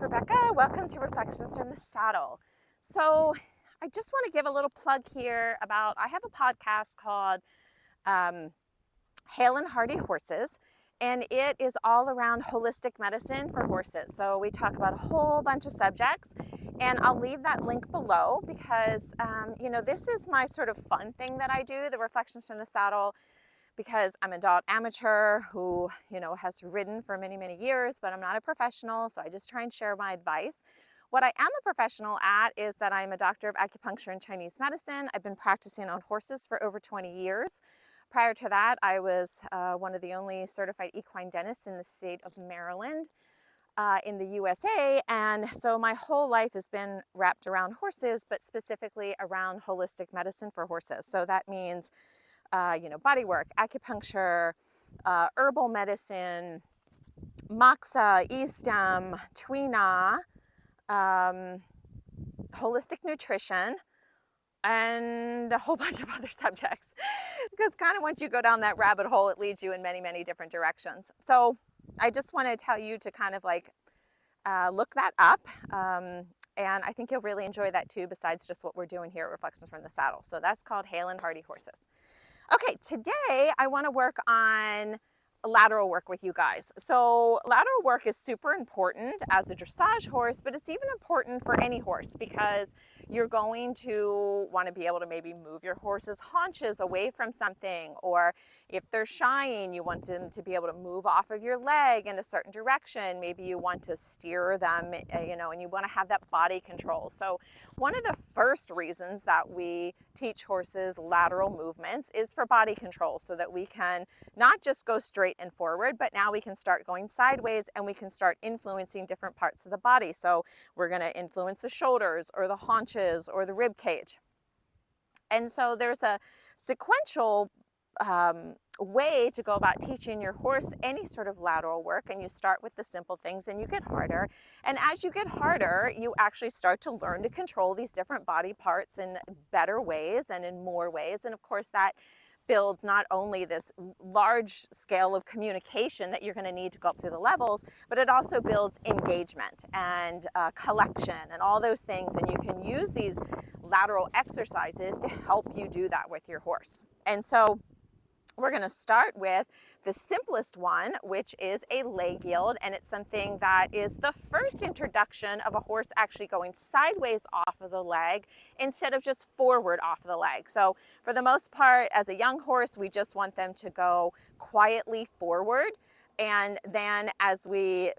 Rebecca. Welcome to Reflections from the Saddle. So I just want to give a little plug here about, I have a podcast called HALE and HEARTY Horses, and it is all around holistic medicine for horses. So we talk about a whole bunch of subjects, and I'll leave that link below because, this is my sort of fun thing that I do, the Reflections from the Saddle, because I'm an adult amateur who, has ridden for many, many years, but I'm not a professional, so I just try and share my advice. What I am a professional at is that I'm a doctor of acupuncture and Chinese medicine. I've been practicing on horses for over 20 years. Prior to that, I was one of the only certified equine dentists in the state of Maryland in the USA, and so my whole life has been wrapped around horses, but specifically around holistic medicine for horses. So that means body work, acupuncture, herbal medicine, moxa, e-stem, tuina, holistic nutrition, and a whole bunch of other subjects. Because kind of once you go down that rabbit hole, it leads you in many, many different directions. So I just want to tell you to kind of look that up. And I think you'll really enjoy that too, besides just what we're doing here at Reflections from the Saddle. So that's called HALE and HEARTY Horses. Okay, today I want to work on lateral work with you guys. So lateral work is super important as a dressage horse, but it's even important for any horse because you're going to want to be able to maybe move your horse's haunches away from something, or if they're shying, you want them to be able to move off of your leg in a certain direction. Maybe you want to steer them, and you want to have that body control. So one of the first reasons that we teach horses lateral movements is for body control, so that we can not just go straight and forward, but now we can start going sideways and we can start influencing different parts of the body. So we're going to influence the shoulders or the haunches or the rib cage. And so there's a sequential way to go about teaching your horse any sort of lateral work, and you start with the simple things and you get harder, and as you get harder you actually start to learn to control these different body parts in better ways and in more ways. And of course that builds not only this large scale of communication that you're going to need to go up through the levels, but it also builds engagement and collection and all those things, and you can use these lateral exercises to help you do that with your horse. And so we're going to start with the simplest one, which is a leg yield, and it's something that is the first introduction of a horse actually going sideways off of the leg instead of just forward off of the leg. So for the most part, as a young horse, we just want them to go quietly forward. And then as we,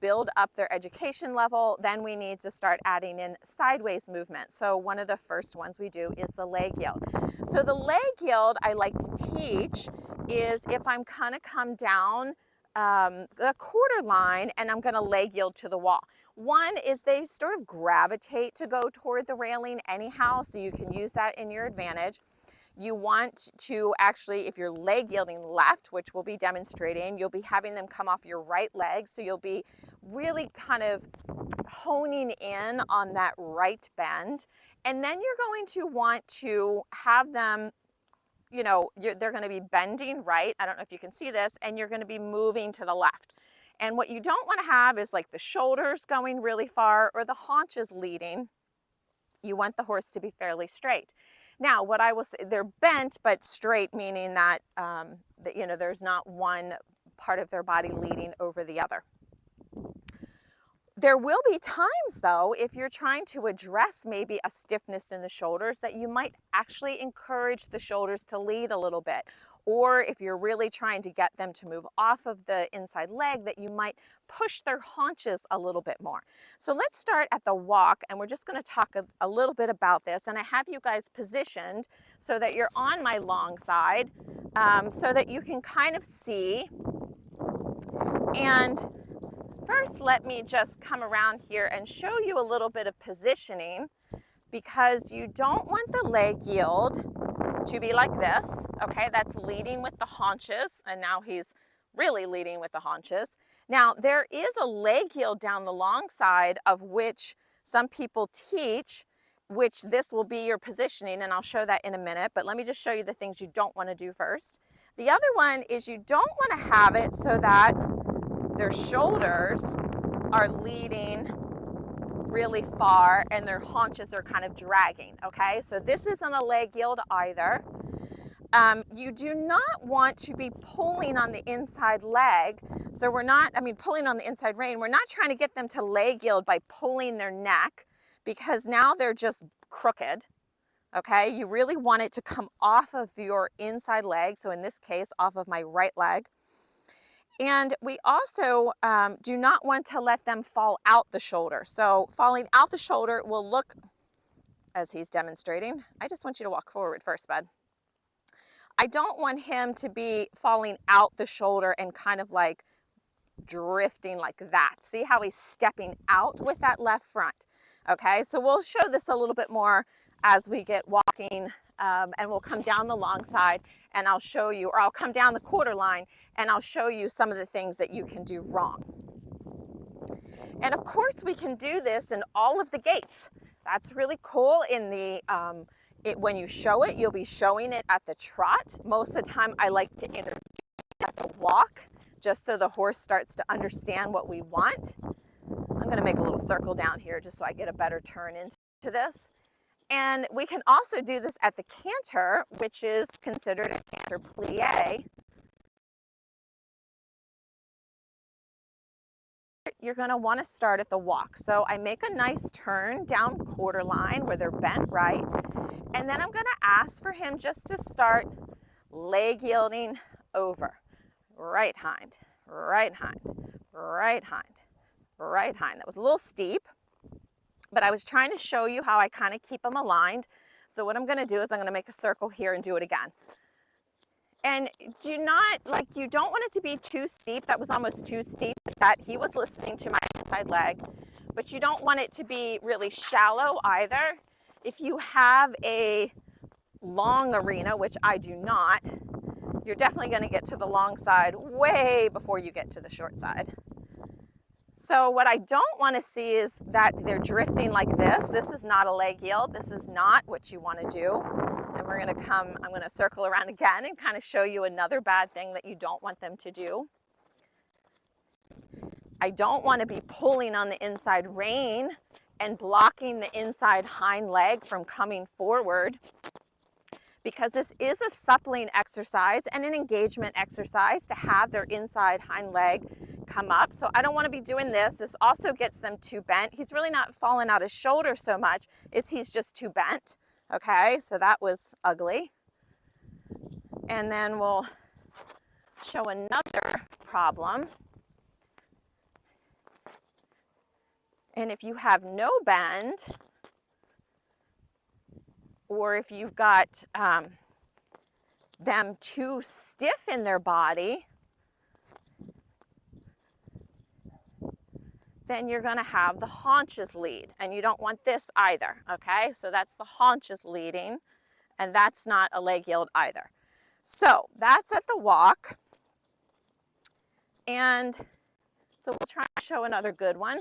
build up their education level, then we need to start adding in sideways movement. So one of the first ones we do is the leg yield. So the leg yield I like to teach is if I'm kind of come down the quarter line and I'm going to leg yield to the wall. One is they sort of gravitate to go toward the railing anyhow, so you can use that in your advantage. You want to actually, if you're leg yielding left, which we'll be demonstrating, you'll be having them come off your right leg. So you'll be really kind of honing in on that right bend. And then you're going to want to have them, they're going to be bending right. I don't know if you can see this, and you're going to be moving to the left. And what you don't want to have is like the shoulders going really far or the haunches leading. You want the horse to be fairly straight. Now, what I will say, they're bent but straight, meaning that, there's not one part of their body leading over the other. There will be times, though, if you're trying to address maybe a stiffness in the shoulders, that you might actually encourage the shoulders to lead a little bit. Or if you're really trying to get them to move off of the inside leg, that you might push their haunches a little bit more. So let's start at the walk, and we're just going to talk a little bit about this. And I have you guys positioned so that you're on my long side, so that you can kind of see. And first, let me just come around here and show you a little bit of positioning, because you don't want the leg yield to be like this. Okay, that's leading with the haunches, and now he's really leading with the haunches. Now, there is a leg yield down the long side of which some people teach, which this will be your positioning, and I'll show that in a minute, but let me just show you the things you don't want to do first. The other one is you don't want to have it so that their shoulders are leading really far and their haunches are kind of dragging, okay? So this isn't a leg yield either. You do not want to be pulling on the inside leg. So we're not, pulling on the inside rein. We're not trying to get them to leg yield by pulling their neck, because now they're just crooked, okay? You really want it to come off of your inside leg. So in this case, off of my right leg. And we also do not want to let them fall out the shoulder. So falling out the shoulder will look, as he's demonstrating. I just want you to walk forward first, bud. I don't want him to be falling out the shoulder and kind of like drifting like that. See how he's stepping out with that left front? Okay, so we'll show this a little bit more as we get walking, and we'll come down the long side and I'll show you, or I'll come down the quarter line and I'll show you some of the things that you can do wrong. And of course we can do this in all of the gaits. That's really cool. In the when you show it, you'll be showing it at the trot. Most of the time I like to introduce it at the walk, just so the horse starts to understand what we want. I'm going to make a little circle down here just so I get a better turn into this. And we can also do this at the canter, which is considered a canter plie. You're going to want to start at the walk. So I make a nice turn down quarter line where they're bent right. And then I'm going to ask for him just to start leg yielding over. Right hind, right hind, right hind, right hind. That was a little steep, but I was trying to show you how I kind of keep them aligned. So what I'm going to do is I'm going to make a circle here and do it again. And do not, you don't want it to be too steep. That was almost too steep. That he was listening to my inside leg, but you don't want it to be really shallow either. If you have a long arena, which I do not, you're definitely going to get to the long side way before you get to the short side. So what I don't want to see is that they're drifting like this. This is not a leg yield. This is not what you want to do. And we're going to come, I'm going to circle around again and kind of show you another bad thing that you don't want them to do. I don't want to be pulling on the inside rein and blocking the inside hind leg from coming forward, because this is a suppling exercise and an engagement exercise to have their inside hind leg come up. So I don't want to be doing this. This also gets them too bent. He's really not falling out his shoulder so much as he's just too bent. Okay, so that was ugly. And then we'll show another problem. And if you have no bend, or if you've got them too stiff in their body, then you're going to have the haunches lead, and you don't want this either, okay? So that's the haunches leading, and that's not a leg yield either. So that's at the walk, and so we'll try to show another good one.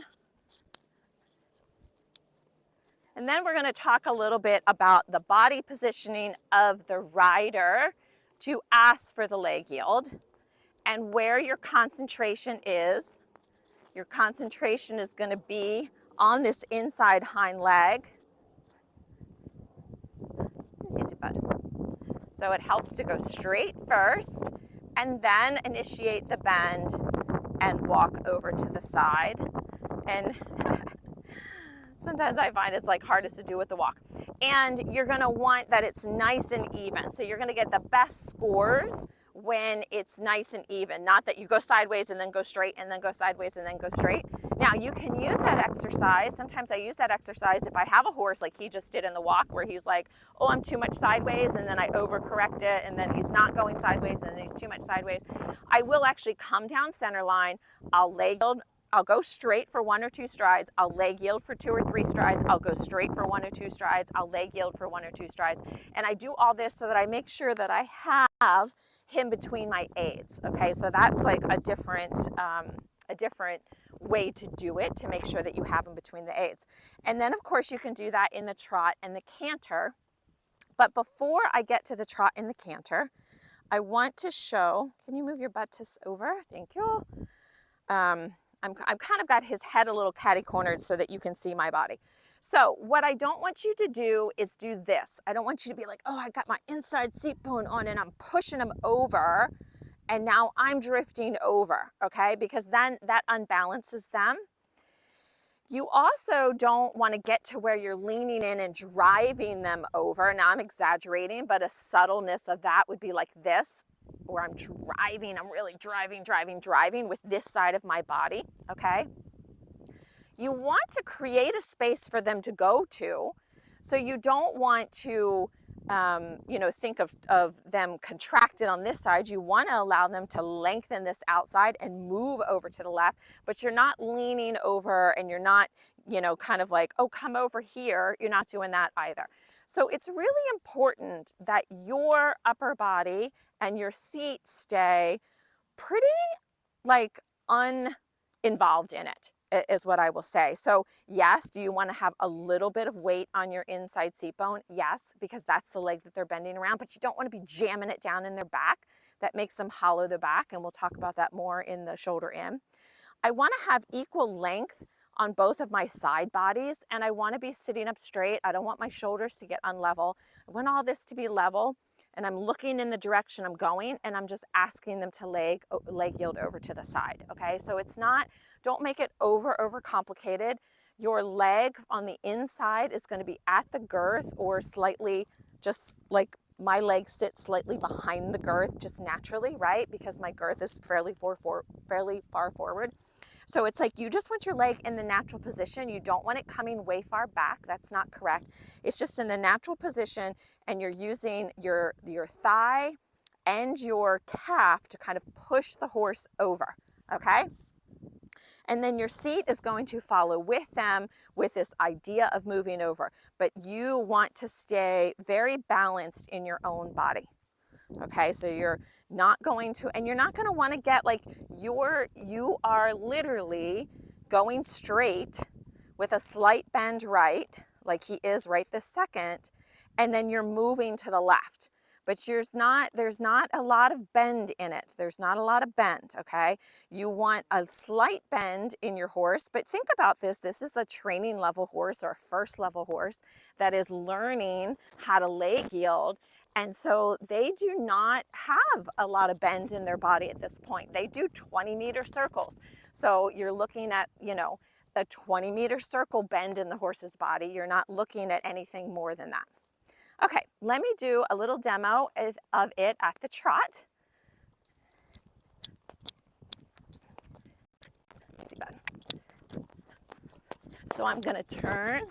And then we're going to talk a little bit about the body positioning of the rider to ask for the leg yield, and where your concentration is. Your concentration is going to be on this inside hind leg. Easy, bud. So it helps to go straight first and then initiate the bend and walk over to the side. And sometimes I find it's hardest to do with the walk. And you're going to want that it's nice and even. So you're going to get the best scores when it's nice and even, not that you go sideways and then go straight and then go sideways and then go straight. Now you can use that exercise. Sometimes I use that exercise if I have a horse like he just did in the walk, where he's like, oh, I'm too much sideways, and then I overcorrect it, and then he's not going sideways, and then he's too much sideways. I will actually come down center line. I'll leg yield. I'll go straight for 1 or 2 strides. I'll leg yield for 2 or 3 strides. I'll go straight for 1 or 2 strides. I'll leg yield for 1 or 2 strides. And I do all this so that I make sure that I have him between my aids. Okay, so that's like a different way to do it, to make sure that you have him between the aids. And then of course you can do that in the trot and the canter. But before I get to the trot and the canter, I want to show, can you move your buttock over? Thank you. I've kind of got his head a little catty-cornered so that you can see my body. So what I don't want you to do is do this. I don't want you to be like, oh, I got my inside seat bone on and I'm pushing him over and now I'm drifting over, okay? Because then that unbalances them. You also don't want to get to where you're leaning in and driving them over. Now I'm exaggerating, but a subtleness of that would be like this, where I'm really driving with this side of my body, okay? You want to create a space for them to go to, so you don't want to think of them contracted on this side. You want to allow them to lengthen this outside and move over to the left, but you're not leaning over and you're not, kind of like, oh, come over here. You're not doing that either. So it's really important that your upper body and your seat stay pretty like uninvolved in it, is what I will say. So yes, do you want to have a little bit of weight on your inside seat bone? Yes, because that's the leg that they're bending around, but you don't want to be jamming it down in their back. That makes them hollow the back, and we'll talk about that more in the shoulder in. I want to have equal length on both of my side bodies, and I want to be sitting up straight. I don't want my shoulders to get unlevel. I want all this to be level, and I'm looking in the direction I'm going, and I'm just asking them to leg yield over to the side, okay? So it's not, don't make it over complicated. Your leg on the inside is going to be at the girth or slightly, just like my leg sits slightly behind the girth just naturally, right? Because my girth is fairly far forward. So it's like you just want your leg in the natural position. You don't want it coming way far back. That's not correct. It's just in the natural position, and you're using your thigh and your calf to kind of push the horse over, okay? And then your seat is going to follow with them with this idea of moving over. But you want to stay very balanced in your own body. Okay, so you're not going to, and you're not going to want to get like, you are literally going straight with a slight bend right, like he is right this second, and then you're moving to the left. But there's not a lot of bend in it. There's not a lot of bend, okay? You want a slight bend in your horse, but think about this. This is a training level horse or a first level horse that is learning how to leg yield. And so they do not have a lot of bend in their body at this point. They do 20-meter circles. So you're looking at, a 20-meter circle bend in the horse's body. You're not looking at anything more than that. Okay, let me do a little demo of it at the trot. Let's see, bud. So I'm going to turn.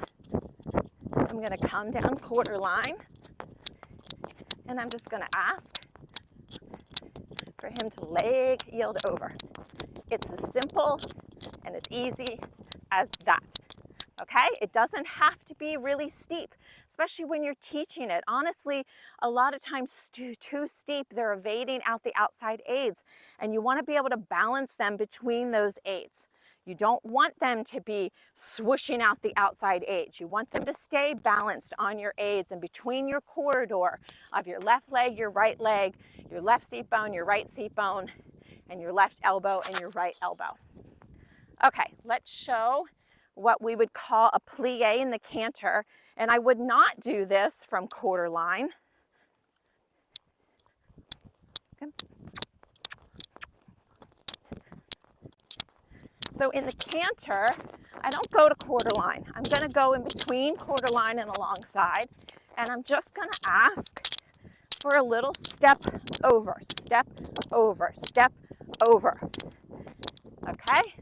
I'm going to come down quarter line. And I'm just going to ask for him to leg yield over. It's as simple and as easy as that. Okay, it doesn't have to be really steep, especially when you're teaching it. Honestly, a lot of times too steep, they're evading out the outside aids, and you want to be able to balance them between those aids. You don't want them to be swooshing out the outside aids. You want them to stay balanced on your aids and between your corridor of your left leg, your right leg, your left seat bone, your right seat bone, and your left elbow and your right elbow. Okay, let's show what we would call a plie in the canter. And I would not do this from quarter line. Okay. So in the canter, I don't go to quarter line. I'm going to go in between quarter line and alongside. And I'm just going to ask for a little step over, step over, step over. Okay?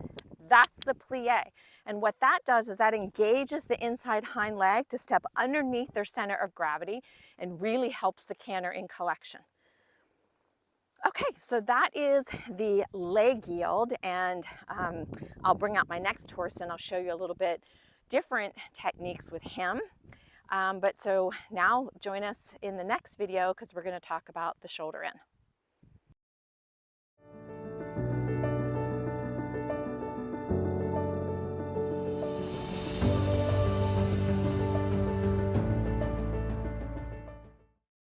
That's the plie. And what that does is that engages the inside hind leg to step underneath their center of gravity and really helps the canter in collection. Okay, so that is the leg yield, and I'll bring out my next horse and I'll show you a little bit different techniques with him. But so now join us in the next video because we're going to talk about the shoulder in.